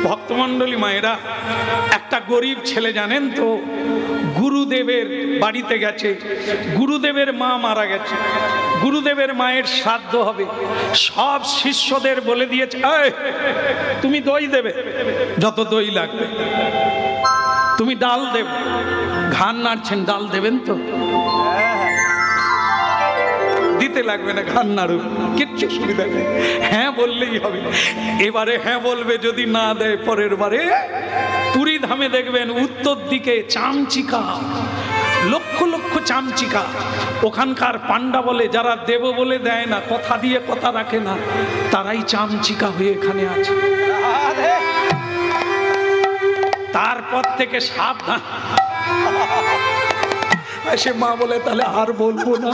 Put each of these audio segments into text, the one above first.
ভক্তমণ্ডলী মায়েরা, একটা গরিব ছেলে জানেন তো গুরুদেবের বাড়িতে গেছে, গুরুদেবের মা মারা গেছে, গুরুদেবের মায়ের শ্রাদ্ধ হবে, সব শিষ্যদের বলে দিয়েছে তুমি দই দেবে, যত দই লাগবে, তুমি ডাল দেবে। ঘান নাড়ছেন, ডাল দেবেন তো? দিতে লাগবে না, ঘান নাড়ুক, কিচ্ছু সুবিধা নেই, হ্যাঁ বললেই হবে। এবারে হ্যাঁ বলবে, যদি না দেয় পরের বারে পুরী ধামে দেখবেন উত্তর দিকে চামচিকা, লক্ষ লক্ষ চামচিকা। ওখানকার পান্ডা বলে, যারা দেব বলে দেয় না, কথা দিয়ে কথা রাখে না, তারাই চামচিকা হয়ে এখানে আছে। তারপর থেকে সাবধান। সে মা বলে, তাহলে আর বলবো না।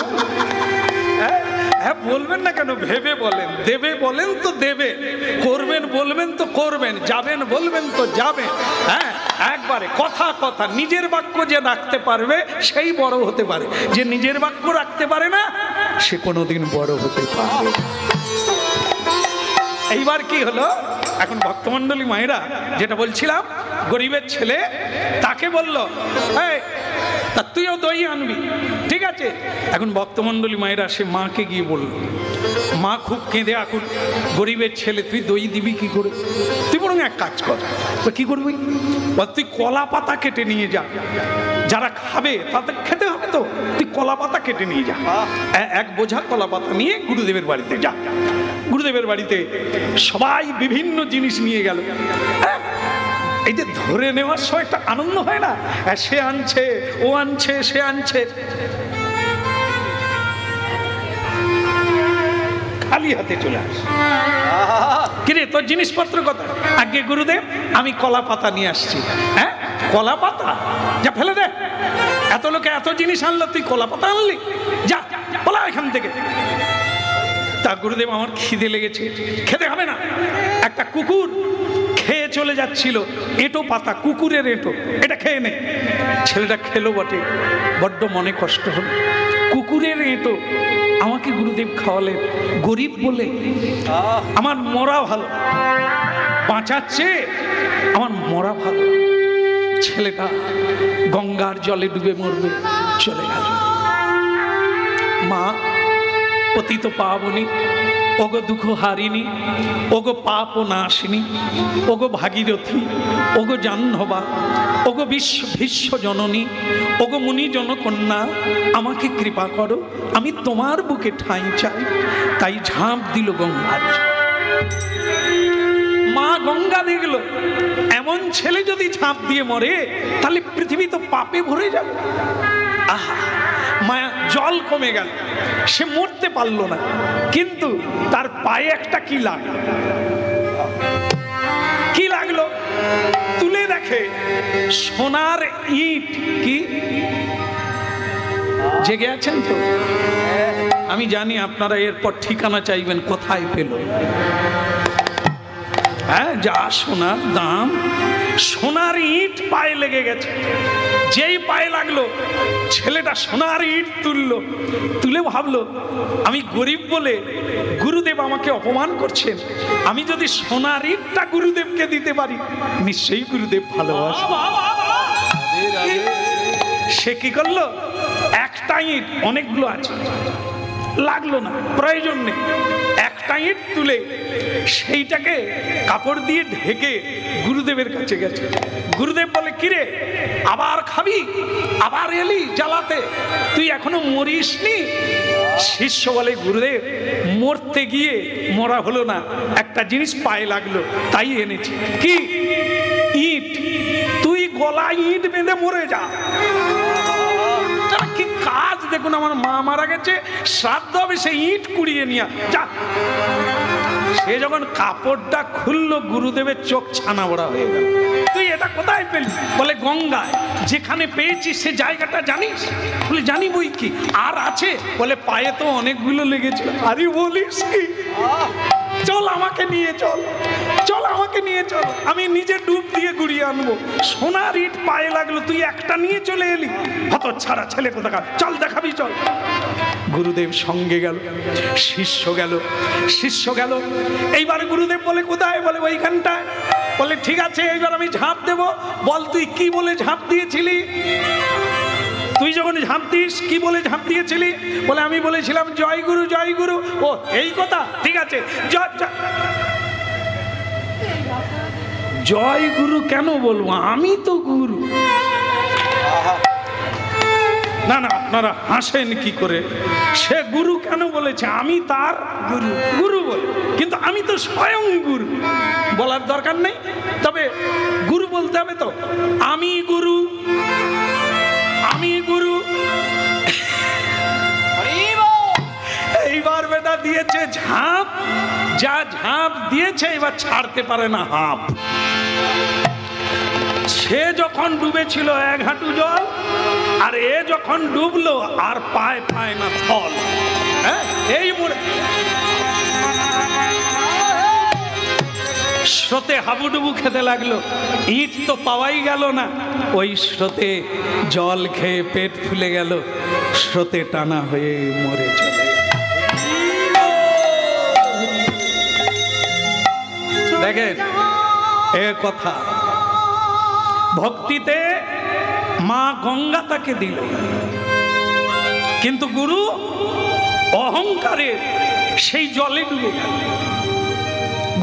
হ্যাঁ বলবেন না কেন, ভেবে বলেন। দেবে বলেন তো দেবে, করবেন বলবেন তো করবেন, যাবেন বলবেন তো যাবেন। হ্যাঁ একবারে কথা কথা। নিজের বাক্য যে রাখতে পারবে সেই বড় হতে পারে, যে নিজের বাক্য রাখতে পারে না সে কোনোদিন বড় হতে পারে। এইবার কি হলো, এখন ভক্তমণ্ডলী মায়েরা যেটা বলছিলাম, গরিবের ছেলে তাকে বলল তা তুইও দই আনবি, ঠিক আছে। এখন ভক্তমণ্ডলী মায়েরা সে মাকে গিয়ে বলল, মা খুব কেঁদে আকুল, গরিবের ছেলে তুই দই দিবি কি করে? তুই বরং এক কাজ কর, কি করবি, তুই কলা পাতা কেটে নিয়ে যা, যারা খাবে তাদের খেতে হবে তো, তুই কলা পাতা কেটে নিয়ে যা। এক বোঝা কলা পাতা নিয়ে গুরুদেবের বাড়িতে যা। গুরুদেবের বাড়িতে সবাই বিভিন্ন জিনিস নিয়ে গেল। এই যে ধরে নেওয়ার সময় একটা আনন্দ হয় না, সে আনছে, ও আনছে, সে আনছে, খালি হাতে চলে আসে। কিরে তোর জিনিসপত্র কথা? আগে গুরুদেব আমি কলা পাতা নিয়ে আসছি। হ্যাঁ কলা পাতা, যা ফেলে দে, এত লোকে এত জিনিস আনলো, তুই কলা পাতা আনলি, যা বলা এখান থেকে। তা গুরুদেব আমার খিদে লেগেছে, খেতে হবে না। একটা কুকুর খেয়ে চলে যাচ্ছিল, এঁটো পাতা, কুকুরের এঁটো, এটা খেয়ে নে। ছেলেটা খেলো বটে, বড্ড মনে কষ্ট হলো। কুকুরের এঁটো আমাকে গুরুদেব খাওয়ালেন, গরিব বলে আমার মরা ভালো, বাঁচাচ্ছে আমার মরা ভালো। ছেলেটা গঙ্গার জলে ডুবে মরবে, চলে গেল। মা পতিত পাবনি, ওগো দুঃখ হারিনি, ওগো পাপ নাশিনী, ওগো ভাগীরথী, ওগো জাহ্নবা, ওগো ভীষ্ম জননী, ওগো মুনি জনকন্যা, আমাকে কৃপা করো, আমি তোমার বুকে ঠাঁই চাই। তাই ঝাঁপ দিল গঙ্গার। মা গঙ্গা দেখলো, এমন ছেলে যদি ঝাঁপ দিয়ে মরে তাহলে পৃথিবী তো পাপে ভরে যাবে। আহা, মায়া জল কমে গেল, সে মরতে পারলো না, কিন্তু তার পায়ে একটা কি লাগলো, কি লাগলো তুলে দেখে সোনার ইট। কি জেগে আছেন তো? আমি জানি আপনারা এরপর ঠিকানা চাইবেন, কোথায় পেল। হ্যাঁ যা সোনার দাম, সোনার ইট পায়ে লেগে গেছে। যেই পায়ে লাগলো, ছেলেটা সোনার ইট তুললো, তুলে ভাবলো আমি গরিব বলে গুরুদেব আমাকে অপমান করছেন, আমি যদি সোনার ইটটা গুরুদেবকে দিতে পারি নিশ্চয়ই গুরুদেব ভালোবাসবে। সে কি করলো, একটা ইট, অনেকগুলো আছে, লাগলো না, প্রয়োজন নেই, একটা ইট তুলে সেইটাকে কাপড় দিয়ে ঢেকে গুরুদেবের কাছে গেছে। গুরুদেব বলে, কিরে আবার খাবি, আবার এলি জ্বালাতে, তুই এখনো মরিসনি? শিষ্য বলে, গুরুদেব মরতে গিয়ে মরা হলো না, একটা জিনিস পায়ে লাগলো তাই এনেছি। কি? ইট। তুই গলায় ইট বেঁধে মরে যা। কি কাজ দেখুন, আমার মা মারা গেছে, শ্রাদ্ধ হবে, সে ইট কুড়িয়ে নিয়ে যা। সে যখন কাপড়টা খুললো, গুরুদেবের চোখ ছানা বড়া হয়ে গেল। তুই এটা কোথায় পেলি? বলে গঙ্গায়। যেখানে পেয়েছি সে জায়গাটা জানিস? বলে জানি বই কি, আর আছে? বলে পায়ে তো অনেকগুলো লেগেছিল। আরে বলিস কি? চল আমাকে নিয়ে চল, চল আমাকে নিয়ে চল, আমি নিজে ডুব দিয়ে গুড়িয়ে আনবো। সোনার ইট পায়ে লাগলো, তুই একটা নিয়ে চলে এলি, হত ছাড়া ছেলে কোথাকার, চল দেখাবি চল। গুরুদেব সঙ্গে গেল, শিষ্য গেল, শিষ্য গেল। এইবার গুরুদেব বলে কোথায়? বলে ওইখানটায়। বলে ঠিক আছে, এইবার আমি ঝাঁপ দেব। বল তুই কি বলে ঝাঁপ দিয়েছিলি? তুই যখন ঝাঁপ দিস কি বলে ঝাঁপ দিয়েছিলি? বলে আমি বলেছিলাম জয় গুরু জয় গুরু। ও এই কথা, ঠিক আছে। জয় গুরু কেন বলবো, আমি তো গুরু। না না, আপনারা হাসেন কি করে? সে গুরু কেন বলেছে? আমি তার গুরু, গুরু বলে, কিন্তু আমি তো স্বয়ং গুরু। বলার দরকার নেই, তবে গুরু বলতে হবে তো, আমি গুরু, আমি গুরু। এইবার বেটা দিয়েছে ঝাঁপ, যা ঝাঁপ দিয়েছে এবার ছাড়তে পারে না হাঁপ। সে যখন ডুবেছিল এক হাঁটু জল, আর এ যখন ডুবলো আর পায় পায় না ফল। হ্যাঁ, এই মোড়ে স্রোতে হাবুডুবু খেতে লাগলো, ইট তো পাওয়াই গেল না। ওই স্রোতে জল খেয়ে পেট ফুলে গেল, স্রোতে টানা হয়ে মরে চলে। দেখেন এ কথা, ভক্তিতে মা গঙ্গা তাকে দিল, কিন্তু গুরু অহংকারে সেই জলে ডুবে গেল।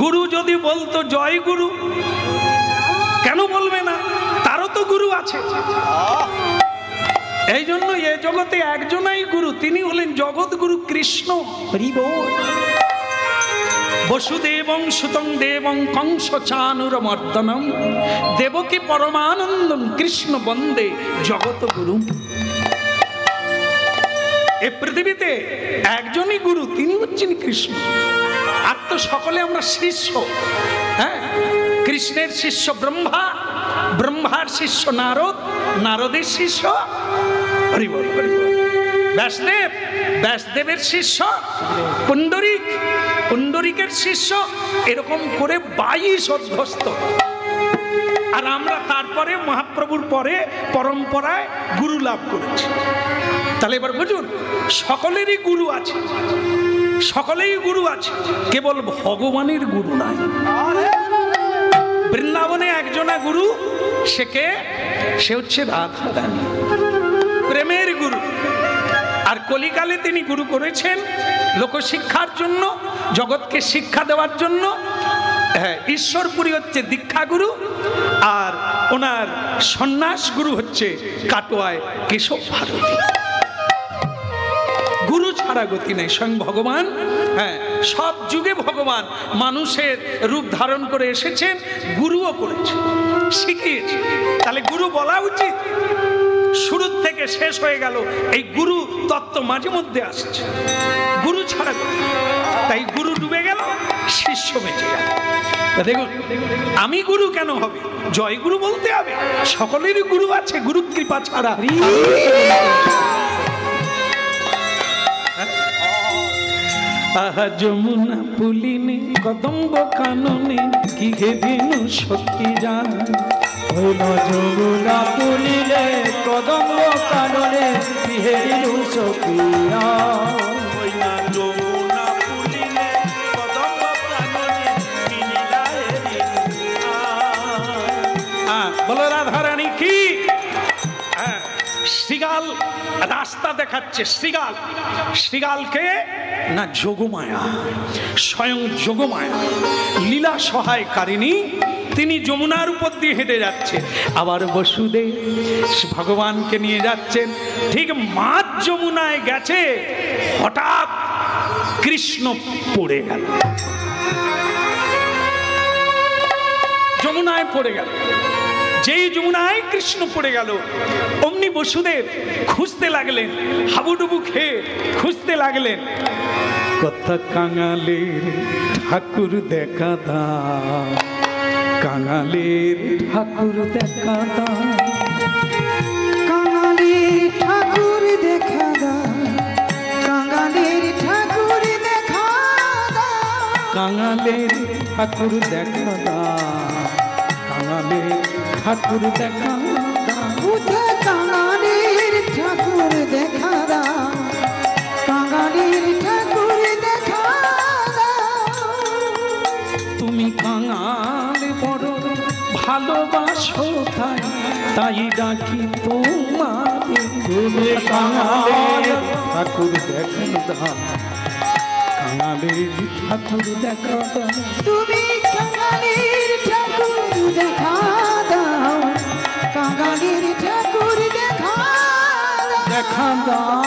গুরু যদি বলতো জয় গুরু, কেন বলবে না? তারও তো গুরু আছে। এই জন্য এ জগতে একজনই গুরু, তিনি হলেন জগৎ গুরু কৃষ্ণ। হরি বল। বসুদেবং সুতং দেবং কংস চানুরমর্দনম দেবকী পরমানন্দম কৃষ্ণ বন্দে জগৎ গুরু। এই পৃথিবীতে একজনই গুরু, তিনি হচ্ছেন কৃষ্ণ। আর তো সকলে আমরা শিষ্য। হ্যাঁ, কৃষ্ণের শিষ্য ব্রহ্মা, ব্রহ্মার শিষ্য নারদ, নারদের শিষ্য হরি বল, হরি বল। ব্যাসদেব, ব্যাসদেবের শিষ্য পুণ্ডরিক, পুণ্ডরিকের শিষ্য, এরকম করে 22 অধ্যস্ত। আর আমরা তারপরে মহাপ্রভুর পরে পরম্পরায় গুরু লাভ করেছি। তাহলে এবার বুঝুন, সকলেরই গুরু আছে, সকলেই গুরু আছে, কেবল ভগবানের গুরু নাই। বৃন্দাবনে একজনা গুরু, সে কে? সে হচ্ছে রাধা রানী, প্রেমের গুরু। আর কলিকালে তিনি গুরু করেছেন লোকশিক্ষার জন্য, জগৎকে শিক্ষা দেওয়ার জন্য। হ্যাঁ, ঈশ্বরপুরী হচ্ছে দীক্ষা গুরু, আর ওনার সন্ন্যাস গুরু হচ্ছে কাটোয়ায় কেশব ভারতী। গুরু ছাড়া গতি নেই, স্বয়ং ভগবান। হ্যাঁ, সব যুগে ভগবান মানুষের রূপ ধারণ করে এসেছেন, গুরুও করেছে, শিখিয়েছে। তাহলে গুরু বলা উচিত। শুরু থেকে শেষ হয়ে গেল, এই গুরু তত্ত্ব মাঝে মধ্যে আসছে, গুরু ছাড়া গতি। তাই গুরু ডুবে গেল, শিষ্য বেঁচে গেল। দেখুন, আমি গুরু কেন হবে? জয় গুরু বলতে হবে। সকলেরই গুরু আছে, গুরু কৃপা ছাড়া। আহা যমুনা পুলিনে কদম্ব কাননে কি হে দিনু সখী জান। যমুনা পুলিনে কদম্ব কাননে কি হে দিনু সখী জান। যমুনা পুলিনে কদম্ব কাননে বলো রাধা রানী কি। শ্রীগাল রাস্তা দেখাচ্ছে, শ্রীগাল, শ্রীগালকে না যোগমায়া, স্বয়ং যোগমায়া লীলা সহায়কারিণী, তিনি যমুনার উপর দিয়ে হেঁটে যাচ্ছে। আবার বসুদেব ভগবানকে নিয়ে যাচ্ছেন, ঠিক মাঝ যমুনায় গেছে, হঠাৎ কৃষ্ণ পড়ে গেল, যমুনায় পড়ে গেল। যেই যমুনায় কৃষ্ণ পড়ে গেল, অমনি বসুদেব খুঁজতে লাগলেন, হাবুডুবু খেয়ে খুঁজতে লাগলেন। কথা কাঙালের ঠাকুর দেখা দা, কাঙালের ঠাকুর দেখা দা, কাঙালের ঠাকুর দেখা দা, কাঙালের ঠাকুর দেখা দা, কাঙালের ঠাকুর দেখা দাও, কাঙালের ঠাকুর দেখা দাও। কোথায় কাঙালির ঠাকুর দেখা দাও, কাঙালির ঠাকুর দেখা দাও। তুমি কাঙাল বড় ভালোবাসো তাই, তাই ডাকি তোমাকে। তুমি কাঙাল ঠাকুর দেখা দাও, কাঙালের ঠাকুর দেখা দাও। তুমি কাঙালির ঠাকুর দেখা দাও, কাঙালির ঠাকুর দেখা দাও। দেখা দাও।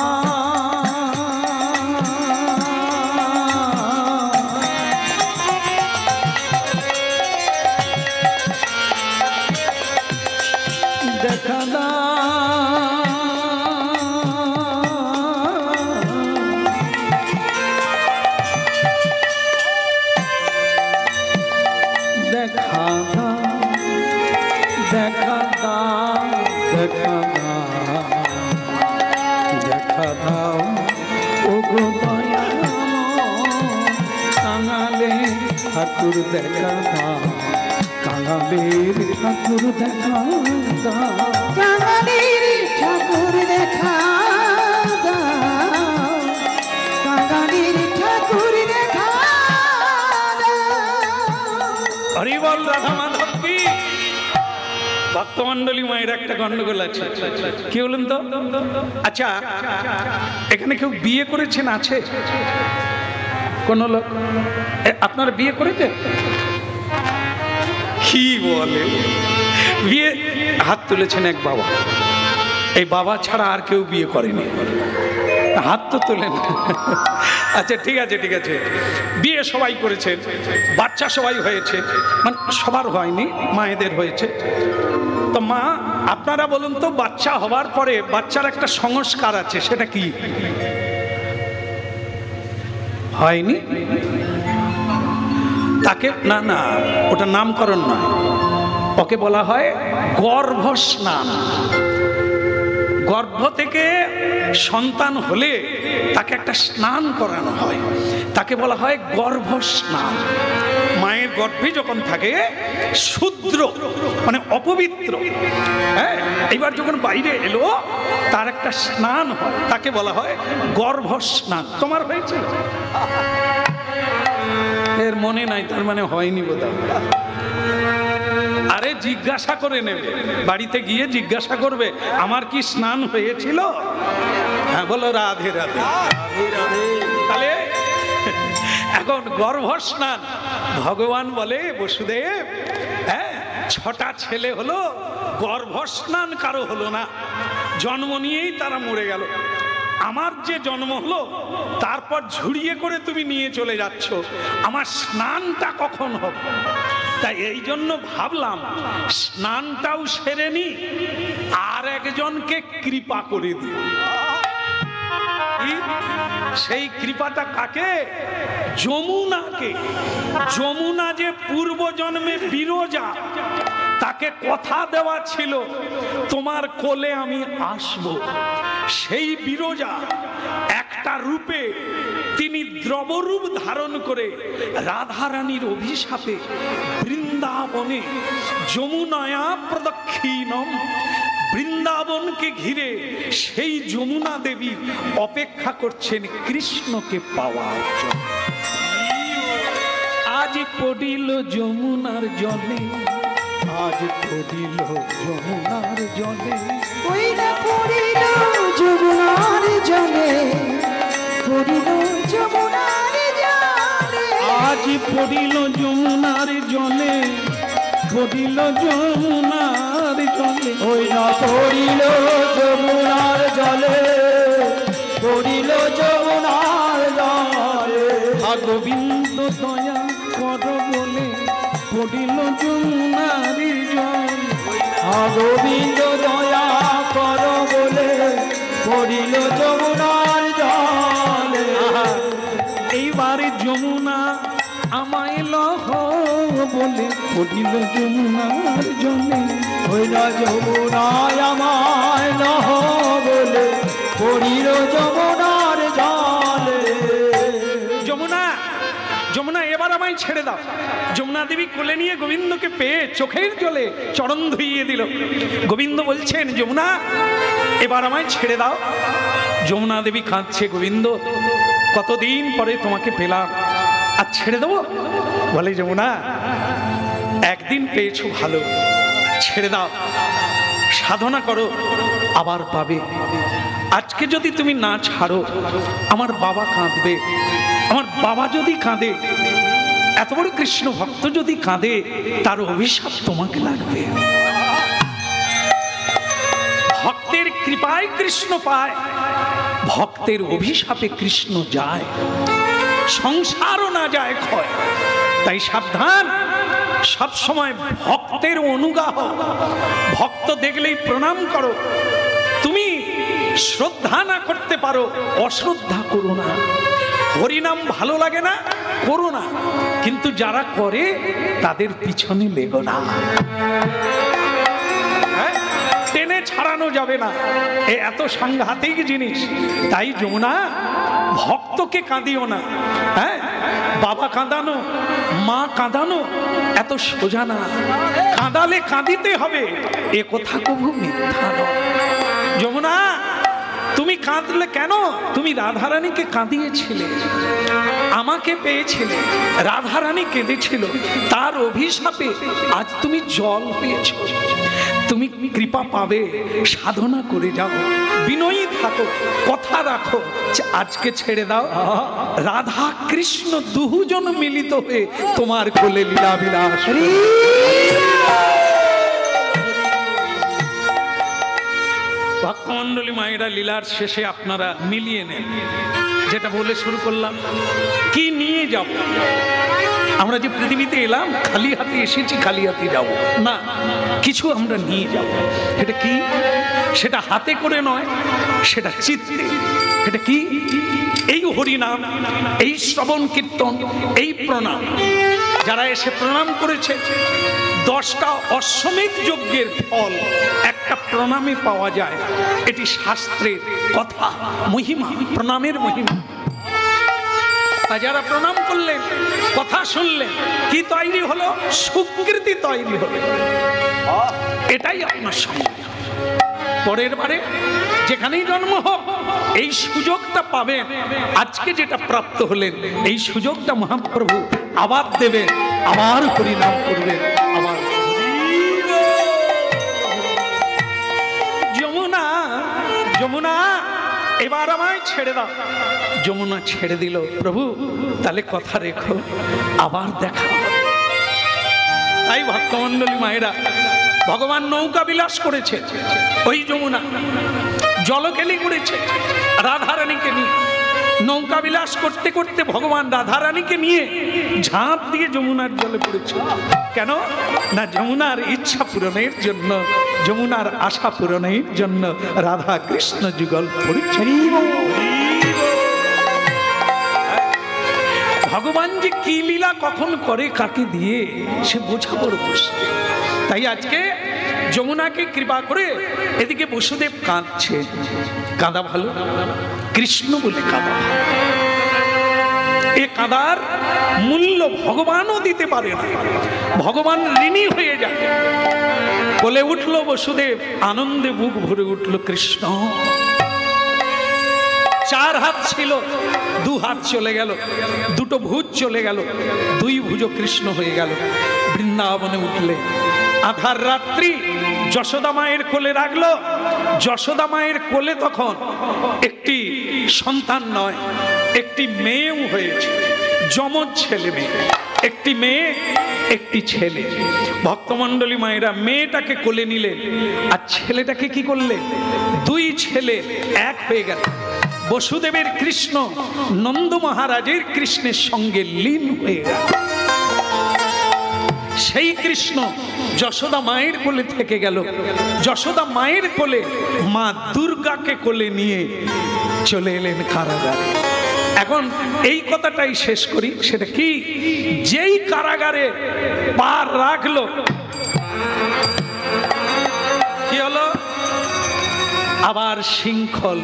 দেখা দাও, দেখা দাও, দেখা দাও, দেখা দাও ও গো দয়াময়। কাঙালের ঠাকুর দেখা দাও, কাঙালের ঠাকুর দেখা দাও। কাঙালির ঠাকুর দেখা দাও, কাঙালির ঠাকুর দেখা দাও। হরি বল রাধা মাধব কি। ভক্তমন্ডলী মায়ের একটা গন্ডগোল আছে, কি বলুন তো? আচ্ছা, এখানে কেউ বিয়ে করেছেন আছে? কোন লোক আপনারা বিয়ে করেছেন? কি বলে বিয়ে? হাত তুলেছেন এক বাবা। এই বাবা ছাড়া আর কেউ বিয়ে করেনি, হাত তো তোলেন। আচ্ছা ঠিক আছে, ঠিক আছে, বিয়ে সবাই করেছেন, বাচ্চা সবাই হয়েছে, মানে সবার হয়নি, মায়েদের হয়েছে। তো মা আপনারা বলুন তো, বাচ্চা হবার পরে বাচ্চার একটা সংস্কার আছে, সেটা কি? হয়নি? তাকে না না, ওটা নামকরণ নয়, ওকে বলা হয় গর্ভস্নান। গর্ভ থেকে সন্তান হলে তাকে একটা স্নান করানো হয়, তাকে বলা হয় গর্ভস্নান। মায়ের গর্ভে যখন থাকে শূদ্র মানে অপবিত্র, হ্যাঁ, এবার যখন বাইরে এলো তার একটা স্নান হয়, তাকে বলা হয় গর্ভস্নান। তোমার হয়েছে? এর মনে নাই, তার মানে হয়নি বোধহয়। আরে জিজ্ঞাসা করে নেবে, বাড়িতে গিয়ে জিজ্ঞাসা করবে আমার কি স্নান হয়েছিল? হ্যাঁ বলো রাধে রাধে। তাহলে এখন গর্ভস্নান, ভগবান বলে বসুদেব, হ্যাঁ 6টা ছেলে হলো, গর্ভস্নান কারো হলো না, জন্ম নিয়েই তারা মরে গেল। আমার যে জন্ম হলো তারপর ঝুড়িয়ে করে তুমি নিয়ে চলে যাচ্ছ, আমার স্নানটা কখন হবে? তাই এই জন্য ভাবলাম স্নানটাও সেরে নি, আর একজনকে কৃপা করে দিই। সেই কৃপাটা কাকে? যমুনাকে। যমুনা যে পূর্ব জন্মে বিরজা, তাকে কথা দেওয়া ছিল তোমার কোলে আমি আসব। সেই বিরজা একটা রূপে তিনি দ্রবরূপ ধারণ করে রাধারানীর অভিশাপে বৃন্দাবনে যমুনায়া প্রদক্ষিণম, বৃন্দাবনকে ঘিরে সেই যমুনা দেবী অপেক্ষা করছেন কৃষ্ণকে পাওয়ার জন্য। আজ পড়িল যমুনার জলে, আজ পড়িল যমুনার জলে, ওই না পড়িল যমুনার জলে, পড়িল যমুনার জলে। আজ পড়িল যমুনার জলে, পড়িল যমুনার জলে, ওই না পড়িল যমুনার জলে, পড়িল যমুনার জলে। গোবিন্দ দয়া কর বলে পড়িল যমুনার জল। গোবিন্দ দয়া কর বলে পড়িল যমুনার জলে। এইবার যমুনা আমায় লহ বলে পড়িল যমুনার জলে। ওই না যমুনায় আমায় লহ বলে পড়িল যমুনার জলে। যমুনা, যমুনা এবার আমায় ছেড়ে দাও। যমুনা দেবী কোলে নিয়ে গোবিন্দকে পেয়ে চোখের জলে চরণ ধুইয়ে দিল। গোবিন্দ বলছেন, যমুনা এবার আমায় ছেড়ে দাও। যমুনা দেবী কাঁদছে, গোবিন্দ কতদিন পরে তোমাকে পেলাম, আর ছেড়ে দেবো? বলে, যমুনা একদিন পেয়েছো ভালো, ছেড়ে দাও, সাধনা করো, আবার পাবে। আজকে যদি তুমি না ছাড়ো আমার বাবা কাঁদবে। আমার বাবা যদি কাঁদে, এত বড় কৃষ্ণ ভক্ত যদি কাঁদে, তার অভিশাপ তোমাকে লাগবে। ভক্তের কৃপায় কৃষ্ণ পায়, ভক্তের অভিশাপে কৃষ্ণ যায়, সংসারও না যায় ক্ষয়। তাই সাবধান, সব সময় ভক্তের অনুগাহ। ভক্ত দেখলেই প্রণাম করো। তুমি শ্রদ্ধা না করতে পারো, অশ্রদ্ধা করো না। হরিনাম ভালো লাগে না, করো না, কিন্তু যারা করে তাদের পিছনে লেগো না। টেনে ছাড়ানো যাবে না, এত সাংঘাতিক জিনিস। তাই যমুনা, ভক্তকে কাঁদিও না। হ্যাঁ, বাবা কাঁদানো, মা কাঁদানো এত সোজা না। কাঁদালে কাঁদিতে হবে, এ কথা কবু মিথ্যা নয়। যমুনা, তুমি কাঁদলে কেন? তুমি রাধারানীকে কাঁদিয়েছিলে, আমাকে পেয়েছিলে, রাধারানী কেঁদেছিল, তার অভিশাপে আজ তুমি জল পেয়েছ। তুমি কৃপা পাবে, সাধনা করে যাও, বিনয়ী থাকো, কথা রাখো, আজকে ছেড়ে দাও। রাধা কৃষ্ণ দুজন মিলিত হয়ে তোমার কোলে লীলা বিলাস। ভক্তমণ্ডলী মায়েরা, লীলার শেষে আপনারা মিলিয়ে নেন। যেটা বলে শুরু করলাম, কি নিয়ে যাব? আমরা যে পৃথিবীতে এলাম, খালি হাতে এসেছি, খালি হাতে যাব না, কিছু আমরা নিয়ে যাব। এটা কি? সেটা হাতে করে নয়, সেটা চিত্তে। এটা কি? এই হরিনাম, এই শ্রবণ কীর্তন, এই প্রণাম। যারা এসে প্রণাম করেছে, 10টা অশ্বমেধ যজ্ঞের ফল একটা প্রণামে পাওয়া যায়। এটি শাস্ত্রের কথা, মহিমা, প্রণামের মহিমা। যারা প্রণাম করলেন, কথা শুনলেন, কি তৈরি হলো? সুকৃতি তৈরি হলো। এটাই আপনার সঙ্গে। পরের বারে যেখানেই জন্ম হোক, এই সুযোগটা পাবেন। আজকে যেটা প্রাপ্ত হলেন, এই সুযোগটা মহাপ্রভু আবার দেবেন, আবার হরিনাম করবেন, আবার। যমুনা, যমুনা এবার আমায় ছেড়ে দাও। যমুনা ছেড়ে দিল। প্রভু তাহলে কথা রেখো, আবার দেখা। তাই ভক্তমণ্ডলী মায়েরা, ভগবান নৌকা বিলাস করেছে, ওই যমুনা জলকেলি করেছে রাধারানীকে নিয়ে। নৌকা বিলাস করতে করতে ভগবান রাধারানীকে নিয়ে ঝাঁপ দিয়ে যমুনার জলে পড়েছে। কেন না? যমুনার ইচ্ছা পূরণের জন্য, যমুনার আশা পূরণের জন্য রাধা কৃষ্ণ যুগল পড়েছে। ভগবান যে কি লীলা কখন করে, কাকে দিয়ে, সে বোঝা বড় মুশকিল। তাই আজকে যমুনাকে কৃপা করে এদিকে বসুদেব কাঁদছে। কাঁদা ভালো, কৃষ্ণ বলে কাঁদা ভালো। এ কাঁদার মূল্য ভগবানও দিতে পারে না, ভগবান ঋণী হয়ে যায়। বলে উঠল বসুদেব, আনন্দে বুক ভরে উঠল কৃষ্ণ। 4 হাত ছিল, 2 হাত চলে গেল, 2টো ভুজ চলে গেল, 2 ভুজ কৃষ্ণ হয়ে গেল। বৃন্দাবনে উঠলে আধার রাত্রি যশোদা মায়ের কোলে রাখলো। যশোদা মায়ের কোলে তখন একটি সন্তান নয়, একটি মেয়েও হয়েছে, যমজ ছেলে মেয়ে, একটি মেয়ে একটি ছেলে। ভক্তমণ্ডলী মায়েরা, মেয়েটাকে কোলে নিলেন, আর ছেলেটাকে কি করলেন? 2 ছেলে এক হয়ে গেল। বসুদেবের কৃষ্ণ নন্দ মহারাজের কৃষ্ণের সঙ্গে লীন হয়ে গেল। সেই কৃষ্ণ যশোদা মায়ের কোলে থেকে গেল। যশোদা মায়ের কোলে মা দুর্গাকে কোলে নিয়ে চলে এলেন কারাগারে। এখন এই কথাটাই শেষ করি। সেটা কি? যেই কারাগারে পা রাখলো, কি হলো? আবার শৃঙ্খল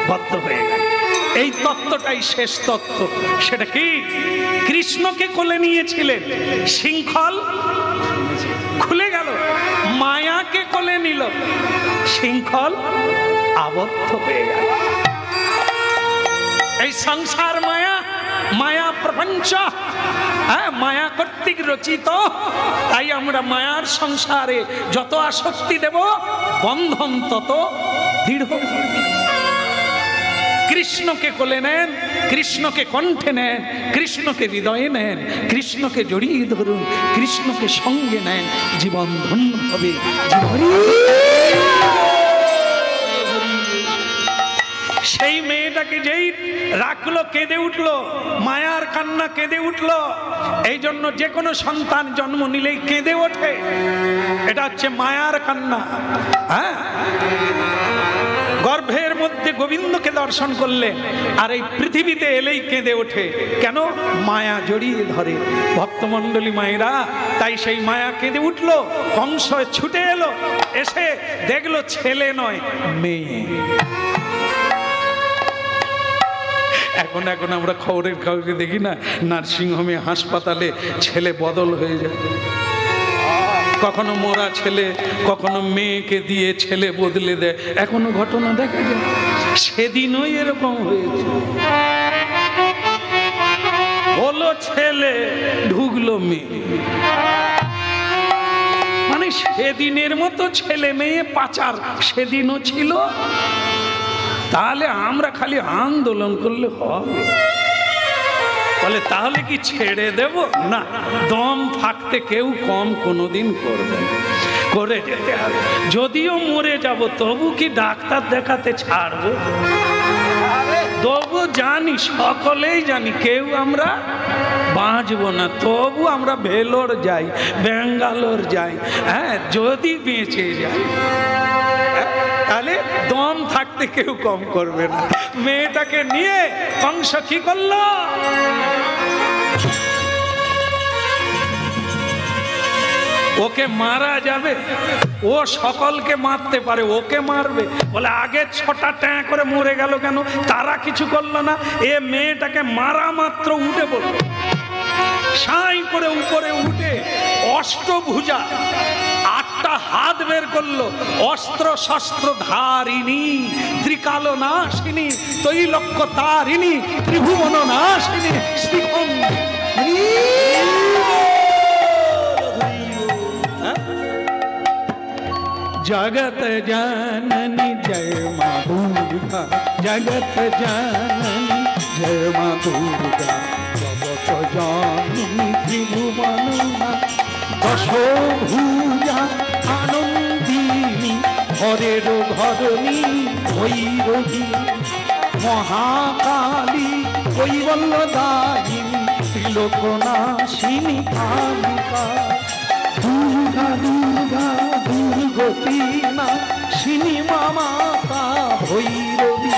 বদ্ধ হয়ে গেল। এই তত্ত্বটাই শেষ তত্ত্ব। সেটা কি? কৃষ্ণকে কোলে নিয়েছিলেন, শৃঙ্খল খুলে গেল। মায়াকে কোলে নিল, শৃঙ্খল আবদ্ধ হয়ে গেল। এই সংসার মায়া, মায়া প্রপঞ্চ, হ্যাঁ, মায়া কর্তৃক রচিত। তাই আমরা মায়ার সংসারে যত আসক্তি দেব, বন্ধন তত দৃঢ়। কৃষ্ণকে কোলে নেন, কৃষ্ণকে কণ্ঠে নেন, কৃষ্ণকে হৃদয়ে নেন, কৃষ্ণকে জড়িয়ে ধরুন, কৃষ্ণকে সঙ্গে নেন, জীবন ধন্য হবে। সেই মেয়েটাকে যেই রাখলো, কেঁদে উঠলো, মায়ার কান্না কেঁদে উঠলো। এই জন্য যে কোনো সন্তান জন্ম নিলেই কেঁদে ওঠে, এটা হচ্ছে মায়ার কান্না। হ্যাঁ, গর্ভের মধ্যে গোবিন্দকে দর্শন করলে আর এই পৃথিবীতে এলেই কেঁদে ওঠে। কেন? মায়া জড়িয়ে ধরে ভক্তমণ্ডলী মায়েরা। তাই সেই মায়া কেঁদে উঠলো, কংস ছুটে এলো, এসে দেখলো ছেলে নয় মেয়ে। এখন এখন আমরা খবরের কাগজে দেখি না, নার্সিংহোমে, হাসপাতালে ছেলে বদল হয়ে যায়। কখনো মোরা ছেলে, কখনো মেয়েকে দিয়ে ছেলে বদলে দেয়, এখনো ঘটনা দেখা যায়। সেদিনও এরকম হয়েছে, হলো ছেলে ঢুকলো মেয়ে। মানে সেদিনের মতো ছেলে মেয়ে পাচার সেদিনও ছিল। তাহলে আমরা খালি আন্দোলন করলে হবে? বলে তাহলে কি ছেড়ে দেব? না, দম থাকতে কেউ কম কোনোদিন করবে, করে যেতে হবে। যদিও মরে যাব তবু কি ডাক্তার দেখাতে ছাড়বো? তবু জানি, সকলেই জানি কেউ আমরা বাঁচবো না, তবু আমরা ভেলোর যাই, ব্যাঙ্গালোর যাই, হ্যাঁ, যদি বেঁচে যাই। তাহলে দম থাকতে কেউ কম করবে না। মেয়েটাকে নিয়ে কংস কি করলো? ওকে মারা যাবে, ও সকলকে মারতে পারে, ওকে মারবে বলে আগে 6টা ট্যাঁ করে মরে গেল কেন? তারা কিছু করলো না। এ মেয়েটাকে মারা মাত্র উঠে পড়ল, সাই করে উপরে উঠে অষ্টভুজা 8টা হাত বের করলো, অস্ত্র শস্ত্র ধারিণী, ত্রিকাল নাশিনী, তৈলক্য তারিণী, ত্রিভুবন নাশিনী, শ্রীখং जगत जननी जय मां दुर्गा, जगत जननी जय मां दुर्गा, जगत जननी त्रिभुवन दशभुजा आनंदिनी, हरेर घरणी भैरवी, महाकाली कैवल्यदायिनी, त्रिलोकनाशिनी कालिका, दुर्गा दुर्गा दुर्गति नाशिनी माता भैरवी।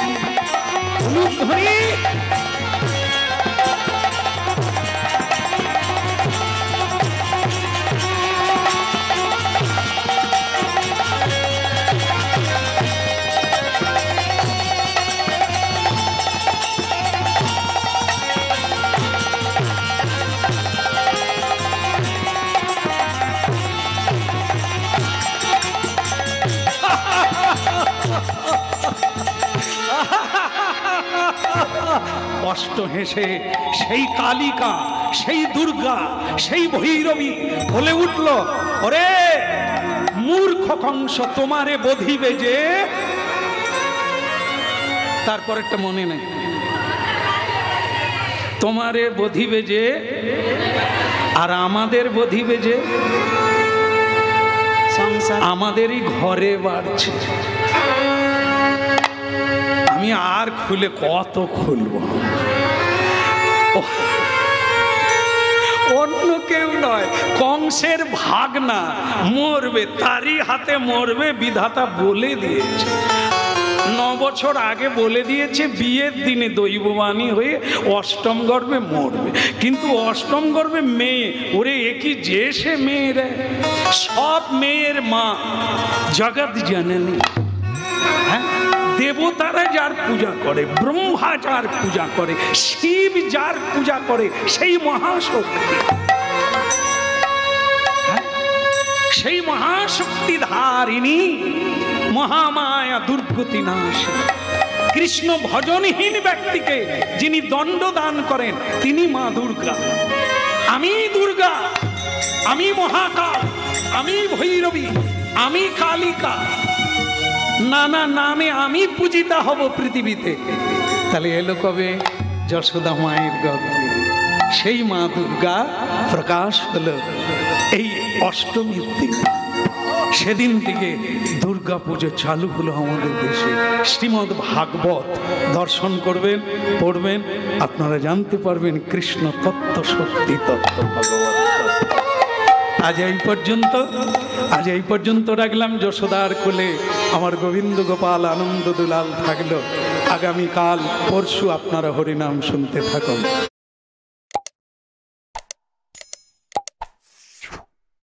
কষ্ট হেসে সেই কালিকা, সেই দুর্গা, সেই ভৈরবী বলে উঠল, ওরে মূর্খ কংস, তোমারে বধিবে যে। তারপর একটা মনে নেই, তোমারে বধিবে যে আর আমাদের বধিবে যে, আমাদেরই ঘরে বাড়ছে। আমি আর খুলে কত খুলব, অন্য কেউ নয়, কংসের ভাগনা মরবে, তারই হাতে মরবে, বিধাতা বলে দিয়েছে। 9 বছর আগে বলে দিয়েছে বিয়ের দিনে দৈববাণী হয়ে অষ্টম গর্ভে মরবে। কিন্তু অষ্টম গর্ভে মেয়ে, ওরে একই যে সে মেয়ে রে, সব মেয়ের মা জগৎ জননী, হ্যাঁ, দেবতারা যার পূজা করে, ব্রহ্মা যার পূজা করে, শিব যার পূজা করে, সেই মহাশক্তি, সেই মহাশক্তি ধারিণী মহামায়া দুর্গতি নাশ। কৃষ্ণ ভজনহীন ব্যক্তিকে যিনি দণ্ড দান করেন তিনি মা দুর্গা। আমি দুর্গা, আমি মহাকাল, আমি ভৈরবী, আমি কালিকা, নানা নামে আমি পূজিতা হব পৃথিবীতে। তাহলে এলো কবে? যশোদা মায়ের গর্ভে সেই মা দুর্গা প্রকাশ হলো এই অষ্টমীর দিন। সেদিন থেকে দুর্গা পুজো চালু হলো আমাদের দেশে। শ্রীমদ্ ভাগবত দর্শন করবেন, পড়বেন, আপনারা জানতে পারবেন কৃষ্ণ তত্ত্ব, শক্তি তত্ত্ব, ভগবত তত্ত্ব। আজ এই পর্যন্ত রাখলাম। যশোদার কোলে আমার গোবিন্দ গোপাল আনন্দ দুলাল থাকলো। আগামীকাল পরশু আপনারা হরিনাম শুনতে থাকুন।